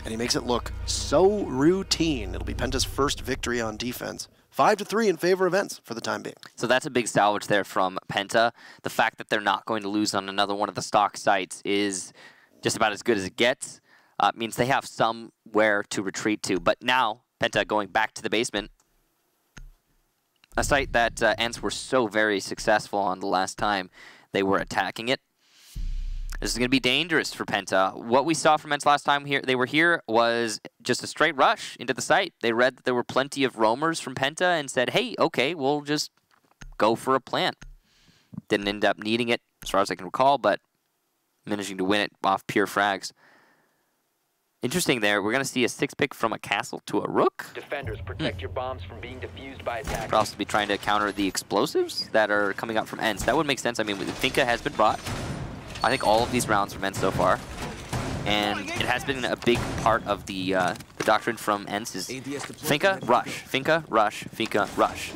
And he makes it look so routine. It'll be Penta's first victory on defense. 5-3 in favor of Ence for the time being. So that's a big salvage there from Penta. The fact that they're not going to lose on another one of the stock sites is just about as good as it gets. Means they have somewhere to retreat to. But now, Penta going back to the basement, a site that Ence were so very successful on the last time they were attacking it. This is going to be dangerous for Penta. What we saw from Ence last time they were here was just a straight rush into the site. They read that there were plenty of roamers from Penta and said, hey, okay, we'll just go for a plant. Didn't end up needing it, as far as I can recall, but managing to win it off pure frags. Interesting there. We're going to see a 6-pick from a castle to a rook. Defenders, protect your bombs from being defused by attackers. We'll also be trying to counter the explosives that are coming out from Ence. That would make sense. I mean, Finka has been brought. I think all of these rounds from Ence so far. And it has been a big part of the doctrine from Ence is Finka, rush, Finka, rush, Finka, rush.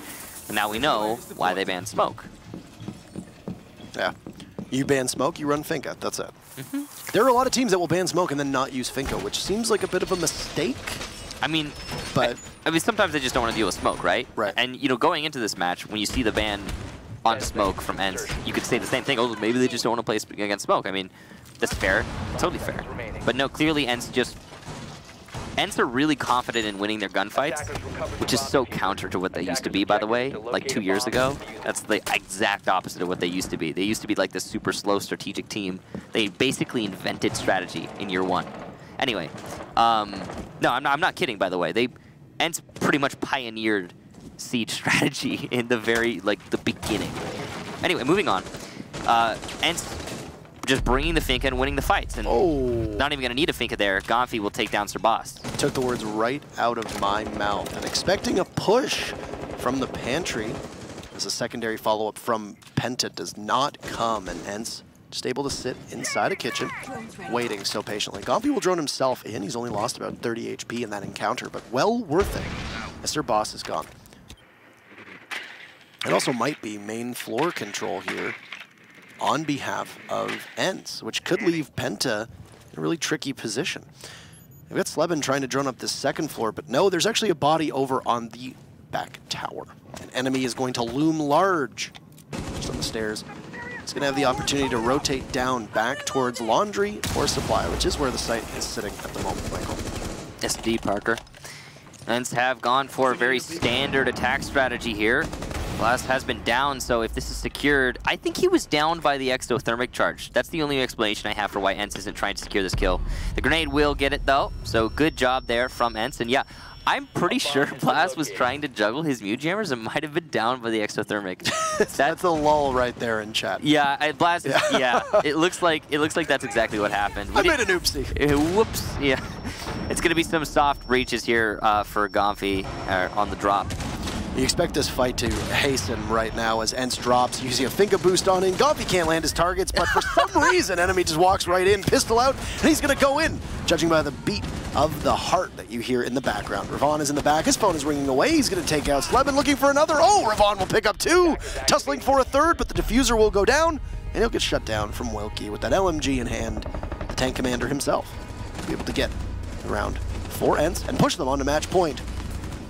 And now we know why they banned smoke. Yeah. You ban smoke, you run Finka. That's it. There are a lot of teams that will ban smoke and then not use Finka, which seems like a bit of a mistake. I mean, but I mean, sometimes they just don't want to deal with smoke, right? Right. And, you know, going into this match, when you see the ban on smoke from Ence, you could say the same thing. Oh, maybe they just don't want to play against smoke. I mean, that's fair. Totally fair. But no, clearly Ence are really confident in winning their gunfights, which is so counter to what they used to be, by the way, like 2 years ago. That's the exact opposite of what they used to be. They used to be like this super slow strategic team. They basically invented strategy in year 1. Anyway, no, I'm not kidding, by the way. Ence pretty much pioneered siege strategy in the the beginning. Anyway, moving on. Ence just bringing the Finka and winning the fights. And not even going to need a Finka there. Gonfi will take down Sir Boss. Took the words right out of my mouth. And expecting a push from the pantry as a secondary follow-up from Penta does not come. And Ence just able to sit inside a kitchen, waiting so patiently. Gonfi will drone himself in. He's only lost about 30 HP in that encounter, but well worth it as Sir Boss is gone. It also might be main floor control here on behalf of Ence, which could leave Penta in a really tricky position. We've got Sleben trying to drone up this second floor, but no, there's actually a body over on the back tower. An enemy is going to loom large just on the stairs. It's going to have the opportunity to rotate down back towards laundry or supply, which is where the site is sitting at the moment, Michael. SD, Parker. Ence have gone for a very standard attack strategy here. Blast has been down, so if this is secured, I think he was down by the exothermic charge. That's the only explanation I have for why Ence isn't trying to secure this kill. The grenade will get it, though, so good job there from Ence. And yeah, I'm pretty sure Blast was trying to juggle his Mew Jammers and might have been down by the exothermic. That's a lull right there in chat. Yeah, Blast. Yeah, it looks like that's exactly what happened. I made an oopsie. Whoops. Yeah, it's gonna be some soft breaches here for Gonfi on the drop. You expect this fight to hasten right now as Ence drops, using a Finka boost on in. Gonfi can't land his targets, but for some reason, enemy just walks right in, pistol out, and he's going to go in, judging by the beat of the heart that you hear in the background. Ravon is in the back. His phone is ringing away. He's going to take out Sleben, looking for another. Oh, Ravon will pick up 2, tussling for a 3rd, but the diffuser will go down, and he'll get shut down from Wilkie with that LMG in hand. The tank commander himself will be able to get around for Ence and push them on to match point.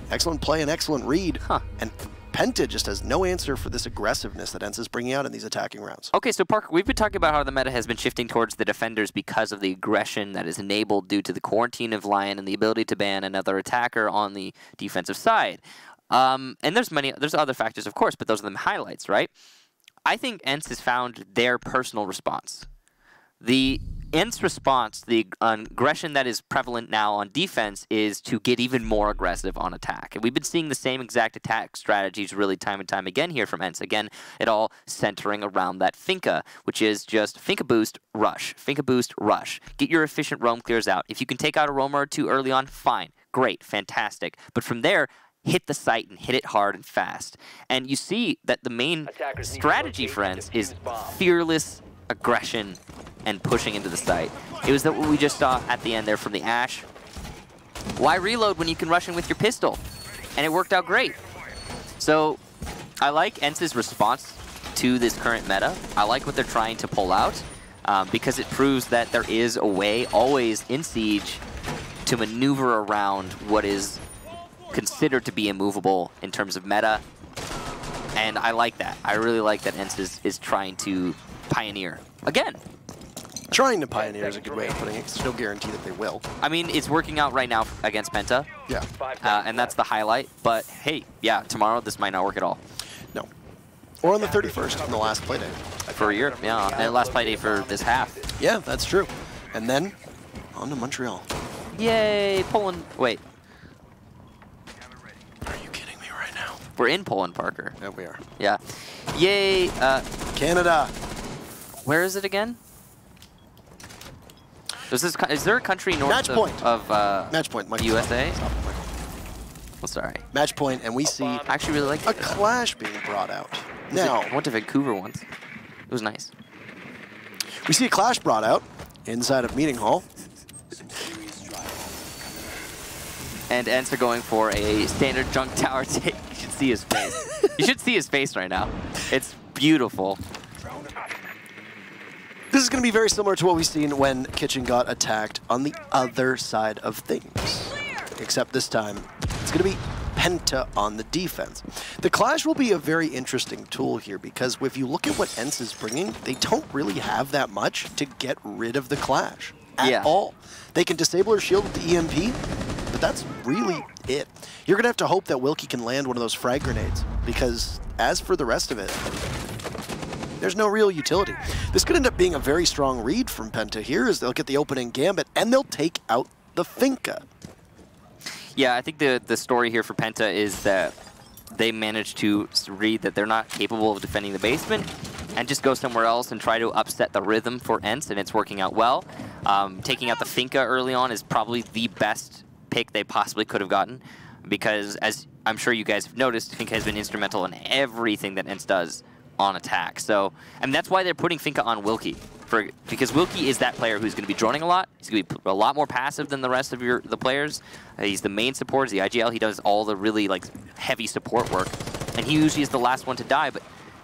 Excellent play and excellent read. And Penta just has no answer for this aggressiveness that Ence is bringing out in these attacking rounds. Okay, so Parker, we've been talking about how the meta has been shifting towards the defenders because of the aggression that is enabled due to the quarantine of Lion and the ability to ban another attacker on the defensive side. And there's other factors, of course, but those are the highlights, right? I think Ence has found their personal response. The Ence response, the aggression that is prevalent now on defense, is to get even more aggressive on attack. And we've been seeing the same exact attack strategies really time and time again here from Ence. Again, it all centering around that Finka, which is just Finka boost, rush. Finka boost, rush. Get your efficient roam clears out. If you can take out a roamer or 2 early on, fine. Great. Fantastic. But from there, hit the site and hit it hard and fast. And you see that the main strategy for Ence is fearless aggression and pushing into the site. It was what we just saw at the end there from the Ash. Why reload when you can rush in with your pistol? And it worked out great. So I like Ence's response to this current meta. I like what they're trying to pull out because it proves that there is a way always in Siege to maneuver around what is considered to be immovable in terms of meta. And I like that. I really like that Ence is trying to pioneer. Again. Trying to pioneer is a good way of putting it. There's no guarantee that they will. I mean, it's working out right now against Penta. Yeah. And that's the highlight. But hey, yeah, tomorrow this might not work at all. No. Or on the 31st, on the last play day. For Europe, yeah. And last play day for this half. Yeah, that's true. And then, on to Montreal. Yay, Poland. Wait. Are you kidding me right now? We're in Poland, Parker. Yeah, we are. Yeah. Yay. Canada. Where is it again? Is there a country north of Match point. Michael, USA? Stop it, Michael. Oh, sorry. Match point, and we see I actually really like a clash being brought out. Now, I went to Vancouver once. It was nice. We see a clash brought out inside of Meeting Hall. And Ence are going for a standard junk tower take. You should see his face. You should see his face right now. It's beautiful. This is going to be very similar to what we've seen when Kitchen got attacked on the other side of things. Except this time, it's going to be Penta on the defense. The Clash will be a very interesting tool here because if you look at what Ence is bringing, they don't really have that much to get rid of the Clash at all. They can disable her shield with the EMP, but that's really it. You're going to have to hope that Wilkie can land one of those frag grenades because as for the rest of it, there's no real utility. This could end up being a very strong read from Penta here as they'll get the opening gambit and they'll take out the Finka. Yeah, I think the story here for Penta is that they managed to read that they're not capable of defending the basement and just go somewhere else and try to upset the rhythm for Ence, and it's working out well. Taking out the Finka early on is probably the best pick they possibly could have gotten because, as I'm sure you guys have noticed, Finka has been instrumental in everything that Ence does on attack. So, and that's why they're putting Finka on Wilkie. Because Wilkie is that player who's going to be droning a lot. He's going to be a lot more passive than the rest of the players. He's the main support, he's the IGL. He does all the really heavy support work. And he usually is the last one to die, but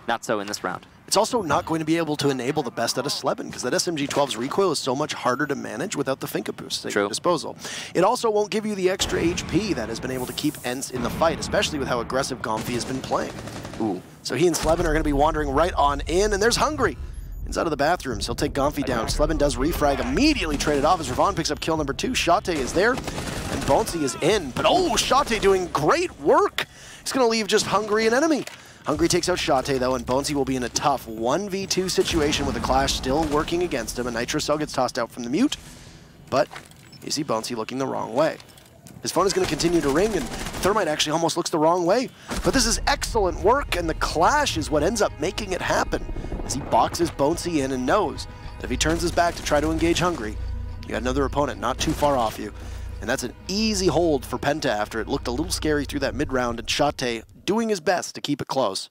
not so in this round. It's also not going to be able to enable the best out of Sleben because that SMG-12's recoil is so much harder to manage without the Finka boost at your disposal. It also won't give you the extra HP that has been able to keep Ence in the fight, especially with how aggressive Gomfi has been playing. Ooh. So he and Sleben are going to be wandering right on in, and there's Hungry. Inside of the bathrooms, he'll take Gomfi down. Sleben does refrag, immediately traded off as Ravon picks up kill number 2. Shate is there, and Bonsi is in. But oh, Shate doing great work. He's going to leave just Hungry an enemy. Hungry takes out Shate though, and Bonsi will be in a tough 1v2 situation with the Clash still working against him. A Nitro Cell gets tossed out from the mute, but you see Bonsi looking the wrong way. His phone is going to continue to ring, and Thermite actually almost looks the wrong way. But this is excellent work, and the Clash is what ends up making it happen. As he boxes Bonsi in and knows that if he turns his back to try to engage Hungry, you got another opponent not too far off you. And that's an easy hold for Penta after it looked a little scary through that mid-round, and Shate doing his best to keep it close.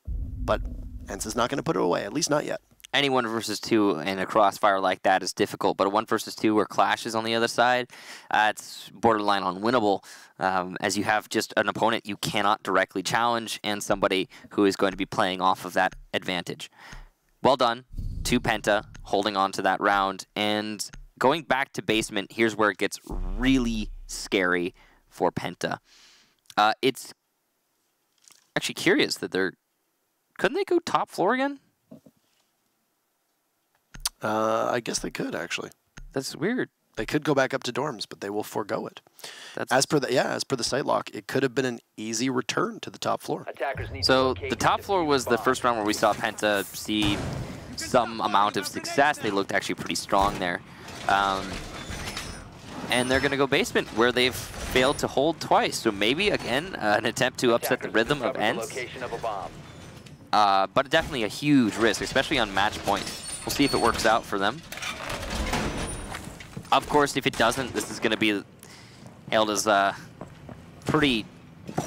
But Ence is not going to put it away, at least not yet. Any 1 versus 2 in a crossfire like that is difficult, but a 1 versus 2 where Clash is on the other side, it's borderline unwinnable, as you have just an opponent you cannot directly challenge and somebody who is going to be playing off of that advantage. Well done to Penta, holding on to that round, and going back to basement, here's where it gets really scary for Penta. It's actually curious that couldn't they go top floor again? I guess they could, actually. That's weird. They could go back up to dorms, but they will forego it. As per the site lock, it could have been an easy return to the top floor. So the top floor was the first round where we saw Penta see some amount of success. They looked actually pretty strong there. And they're going to go basement, where they've failed to hold twice. So maybe, again, an attempt to upset the rhythm of Ence. But definitely a huge risk, especially on match point. We'll see if it works out for them. Of course, if it doesn't, this is going to be hailed as pretty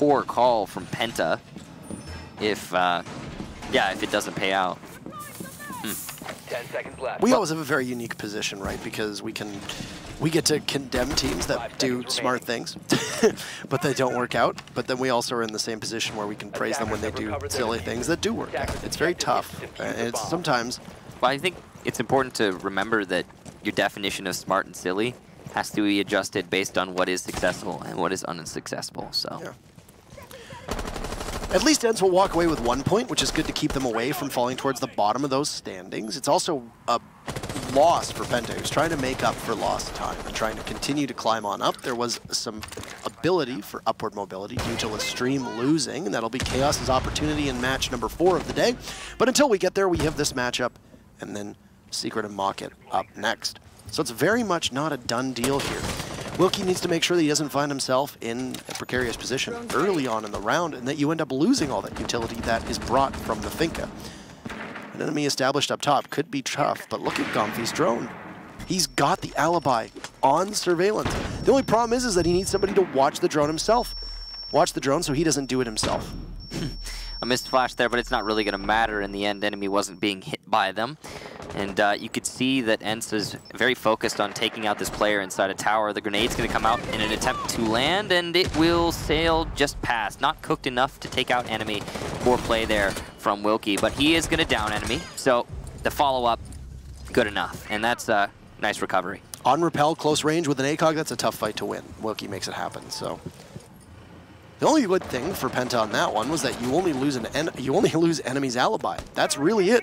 poor call from Penta if it doesn't pay out. 10 seconds left. We always have a very unique position, right? Because we get to condemn teams that do smart things, but they don't work out. But then we also are in the same position where we can praise them when they do silly things that do work out. It's very tough. And it's sometimes... Well, I think it's important to remember that your definition of smart and silly has to be adjusted based on what is successful and what is unsuccessful. So. Yeah. At least Ence will walk away with 1 point, which is good to keep them away from falling towards the bottom of those standings. It's also a loss for Penta, who's trying to make up for lost time and trying to continue to climb on up. There was some ability for upward mobility due to Lestream losing, and that'll be Chaos's opportunity in match number 4 of the day. But until we get there, we have this matchup, and then Secret and Mocket up next. So it's very much not a done deal here. Wilkie needs to make sure that he doesn't find himself in a precarious position early on in the round and that you end up losing all that utility that is brought from the Finka. An enemy established up top could be tough, but look at Gomfi's drone. He's got the alibi on surveillance. The only problem is that he needs somebody to watch the drone himself. Watch the drone so he doesn't do it himself. A missed flash there, but it's not really going to matter. In the end, enemy wasn't being hit by them. And you could see that Ence is very focused on taking out this player inside a tower. The grenade's going to come out in an attempt to land, and it will sail just past. Not cooked enough to take out enemy. Poor play there from Wilkie, but he is going to down enemy. So the follow-up, good enough. And that's a nice recovery. On repel, close range with an ACOG, that's a tough fight to win. Wilkie makes it happen, so... The only good thing for Penta on that one was that you only lose enemy's alibi. That's really it.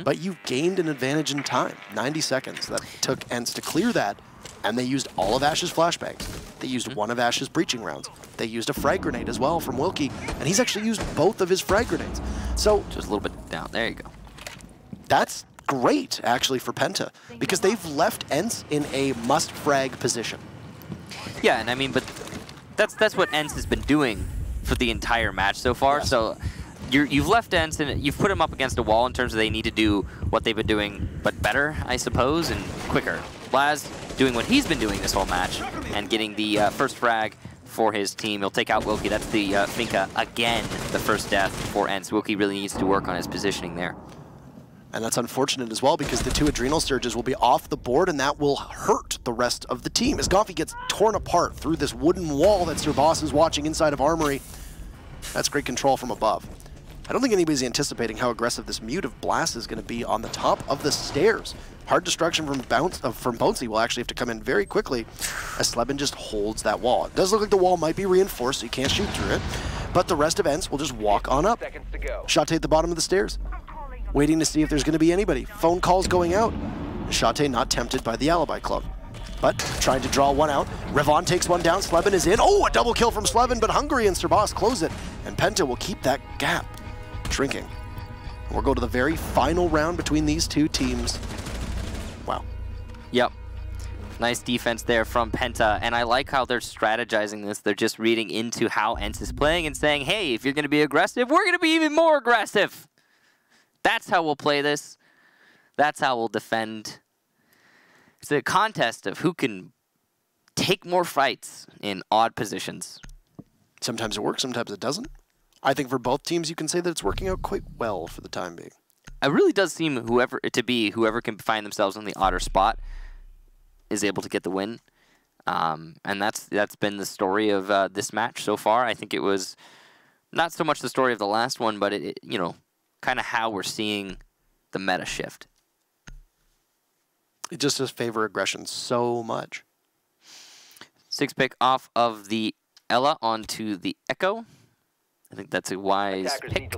But you gained an advantage in time. 90 seconds. That took Ence to clear that, and they used all of Ash's flashbangs. They used one of Ash's breaching rounds. They used a frag grenade as well from Wilkie, and he's actually used both of his frag grenades. So just a little bit down. There you go. That's great, actually, for Penta, because they've left Ence in a must-frag position. Yeah, and I mean, but that's what Ence has been doing for the entire match so far. Yes. So you've left Ence and you've put him up against a wall in terms of they need to do what they've been doing, but better, I suppose, and quicker. Blaz doing what he's been doing this whole match and getting the first frag for his team. He'll take out Wilkie. That's the Finka again, the first death for Ence. Wilkie really needs to work on his positioning there. And that's unfortunate as well because the 2 Adrenal Surges will be off the board and that will hurt the rest of the team as Gomfi gets torn apart through this wooden wall that Sir Boss is watching inside of Armory. That's great control from above. I don't think anybody's anticipating how aggressive this mute of Blast is going to be on the top of the stairs. Hard destruction from Bouncy will actually have to come in very quickly as Slebin just holds that wall. It does look like the wall might be reinforced so you can't shoot through it, but the rest of Ence will just walk on up. Shate at the bottom of the stairs, waiting to see if there's going to be anybody. Phone calls going out. Shate not tempted by the Alibi Club, but trying to draw one out. Revon takes one down. Slebin is in. Oh, a double kill from Slebin, but Hungary and Sir Boss close it, and Penta will keep that gap shrinking. We'll go to the very final round between these two teams. Wow. Yep. Nice defense there from Penta, and I like how they're strategizing this. They're just reading into how Ence is playing and saying, hey, if you're going to be aggressive, we're going to be even more aggressive. That's how we'll play this. That's how we'll defend. It's a contest of who can take more fights in odd positions. Sometimes it works, sometimes it doesn't. I think for both teams, you can say that it's working out quite well for the time being. It really does seem whoever can find themselves in the odder spot is able to get the win. And that's been the story of this match so far. I think it was not so much the story of the last one, but it you know, kind of how we're seeing the meta shift. It just does favor aggression so much. 6 pick off of the Ella onto the Echo. I think that's a wise pick.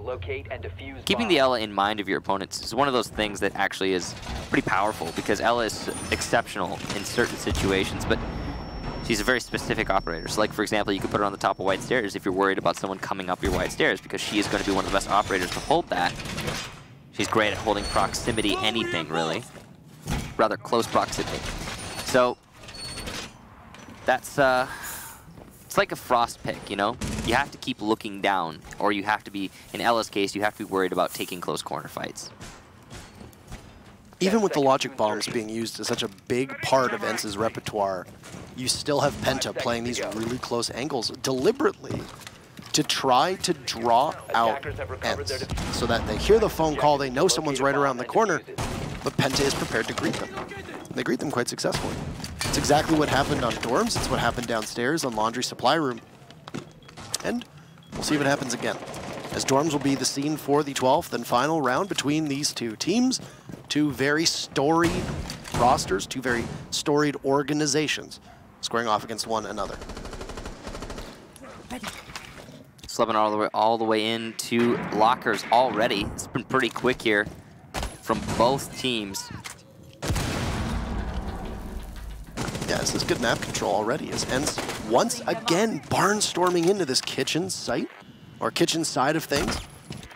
Keeping the Ella in mind of your opponents is one of those things that actually is pretty powerful because Ella is exceptional in certain situations, but she's a very specific operator. So like, for example, you could put her on the top of wide stairs if you're worried about someone coming up your wide stairs because she is going to be one of the best operators to hold that. She's great at holding proximity, anything really. Rather close proximity. So that's it's like a frost pick, you know? You have to keep looking down, or you have to be, in Ella's case, you have to be worried about taking close corner fights. Even with the logic bombs being used as such a big part of Ence's repertoire, you still have Penta playing these really close angles deliberately to try to draw out Ence so that they hear the phone call, they know someone's right around the corner, but Penta is prepared to greet them. And they greet them quite successfully. It's exactly what happened on dorms. It's what happened downstairs on laundry supply room. And we'll see if it happens again, as dorms will be the scene for the 12th and final round between these two teams. Two very storied rosters, two very storied organizations squaring off against one another. Slevin all the way into lockers already. It's been pretty quick here from both teams. Yeah, this is good map control already, as Ence once again barnstorming into this kitchen site, or kitchen side of things.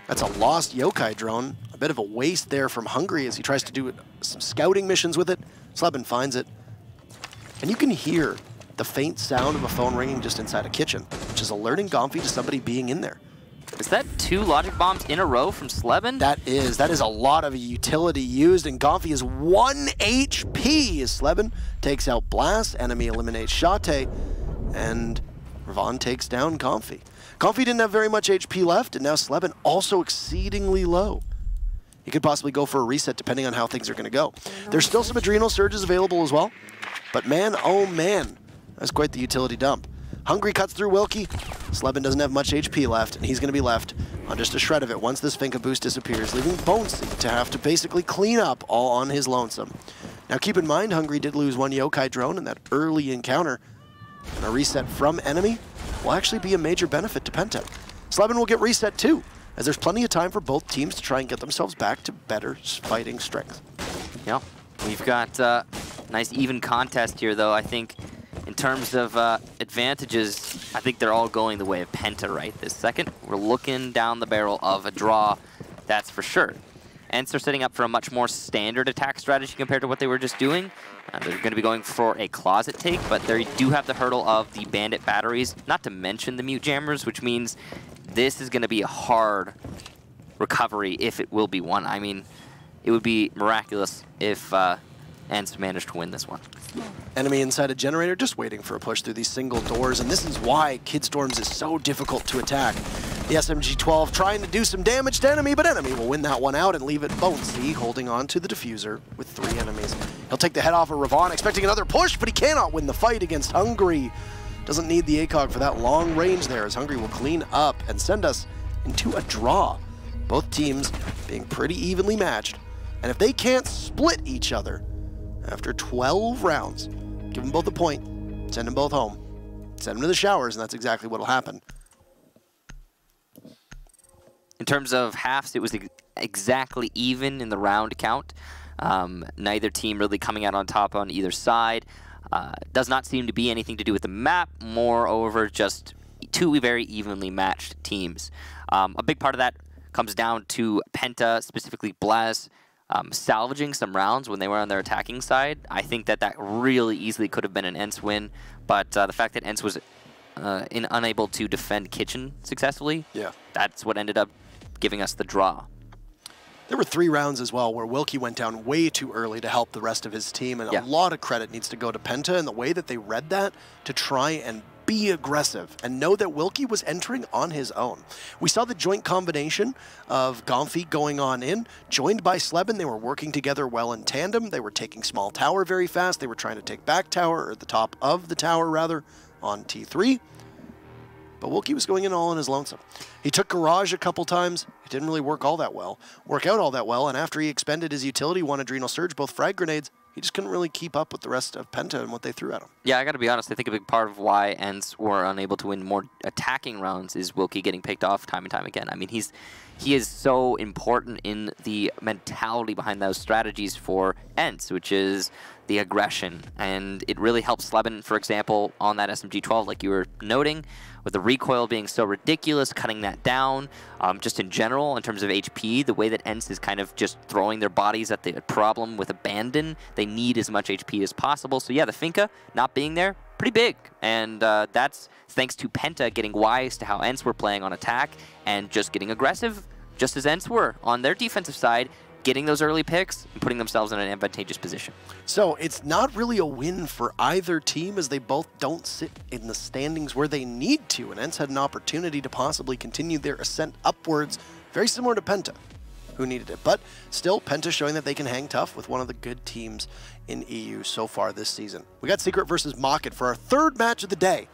That's a lost yokai drone. A bit of a waste there from Hungry as he tries to do some scouting missions with it. Slevin finds it. And you can hear the faint sound of a phone ringing just inside a kitchen, which is alerting Gomfy to somebody being in there. Is that 2 logic bombs in a row from Slevin? That is a lot of utility used, and Gomfy is 1 HP as Slevin takes out Blast, enemy eliminates Shate, and Ravon takes down Gomfy. Gomfy didn't have very much HP left, and now Slevin also exceedingly low. He could possibly go for a reset depending on how things are going to go. There's still some adrenal surges available as well, but man, oh man, that's quite the utility dump. Hungry cuts through Wilkie. Slevin doesn't have much HP left, and he's going to be left on just a shred of it once this Finka boost disappears, leaving Bonesy to have to basically clean up all on his lonesome. Now keep in mind, Hungry did lose 1 yokai drone in that early encounter, and a reset from enemy will actually be a major benefit to Penta. Slevin will get reset too, as there's plenty of time for both teams to try and get themselves back to better fighting strength. Yep, we've got a nice even contest here though. I think in terms of advantages, I think they're all going the way of Penta right this second. We're looking down the barrel of a draw, that's for sure. Ence are setting up for a much more standard attack strategy compared to what they were just doing. They're going to be going for a closet take, but they do have the hurdle of the bandit batteries, not to mention the mute jammers, which means this is going to be a hard recovery if it will be one. I mean, it would be miraculous if Ence managed to win this one. Enemy inside a generator, just waiting for a push through these single doors, and this is why Kid Storms is so difficult to attack. The SMG-12 trying to do some damage to enemy, but enemy will win that one out and leave it Bonesy holding on to the diffuser with 3 enemies. He'll take the head off of Ravon, expecting another push, but he cannot win the fight against Hungry. Doesn't need the ACOG for that long range there, as Hungry will clean up and send us into a draw. Both teams being pretty evenly matched, and if they can't split each other after 12 rounds, give them both a point, send them both home, send them to the showers, and that's exactly what will happen. In terms of halves, it was exactly even in the round count. Neither team really coming out on top on either side. Does not seem to be anything to do with the map, moreover, just 2 very evenly matched teams. A big part of that comes down to Penta, specifically Blaz, salvaging some rounds when they were on their attacking side. I think that really easily could have been an Ence win, but the fact that Ence was unable to defend kitchen successfully, that's what ended up giving us the draw. There were 3 rounds as well where Wilkie went down way too early to help the rest of his team, and a lot of credit needs to go to Penta and the way that they read that to try and be aggressive and know that Wilkie was entering on his own. We saw the joint combination of Gomfy going on in, joined by Slevin. They were working together well in tandem. They were taking small tower very fast. They were trying to take back tower, or the top of the tower rather, on T3. But Wilkie was going in all on his lonesome. He took Garage a couple times. It didn't really work out all that well, and after he expended his utility, 1 adrenal surge, both frag grenades, he just couldn't really keep up with the rest of Penta and what they threw at him. Yeah, I got to be honest. I think a big part of why Ence were unable to win more attacking rounds is Wilkie getting picked off time and time again. I mean, he is so important in the mentality behind those strategies for Ence, which is the aggression. And it really helps Slevin, for example, on that SMG-12, like you were noting, with the recoil being so ridiculous, cutting that down. Just in general, in terms of HP, the way that Ence is kind of just throwing their bodies at the problem with abandon, they need as much HP as possible. So yeah, the Finka not being there, pretty big. And that's thanks to Penta getting wise to how Ence were playing on attack and just getting aggressive, just as Ence were on their defensive side, getting those early picks and putting themselves in an advantageous position. So it's not really a win for either team as they both don't sit in the standings where they need to. And Ence had an opportunity to possibly continue their ascent upwards, very similar to PENTA, who needed it. But still, PENTA showing that they can hang tough with one of the good teams in EU so far this season. We got Secret versus Mocket for our third match of the day.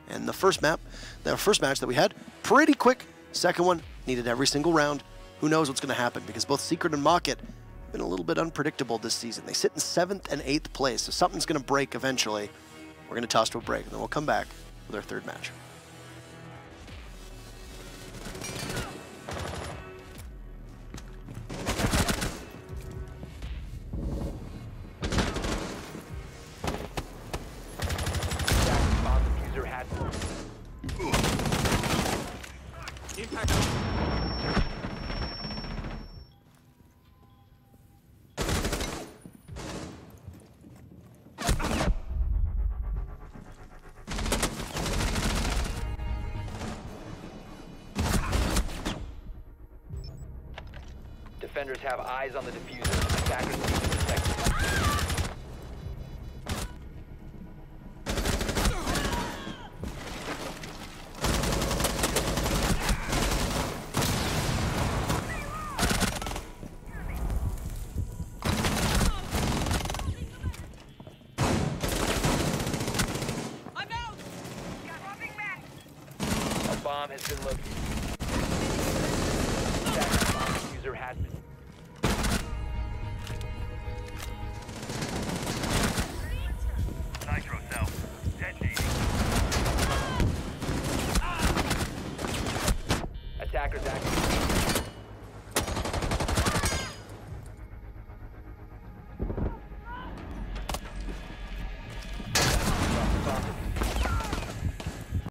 And the first match that we had, pretty quick. Second one, needed every single round. Who knows what's going to happen, because both Secret and Mocket have been a little bit unpredictable this season. They sit in 7th and 8th place, so something's going to break eventually. We're going to toss to a break, and then we'll come back with our third match. Defenders have eyes on the diffuser. Attackers need to protect it. I'm out. Dropping back. A bomb has been located. Attackers bomb diffuser has been. Nitro cell. Detonating. Attackers active.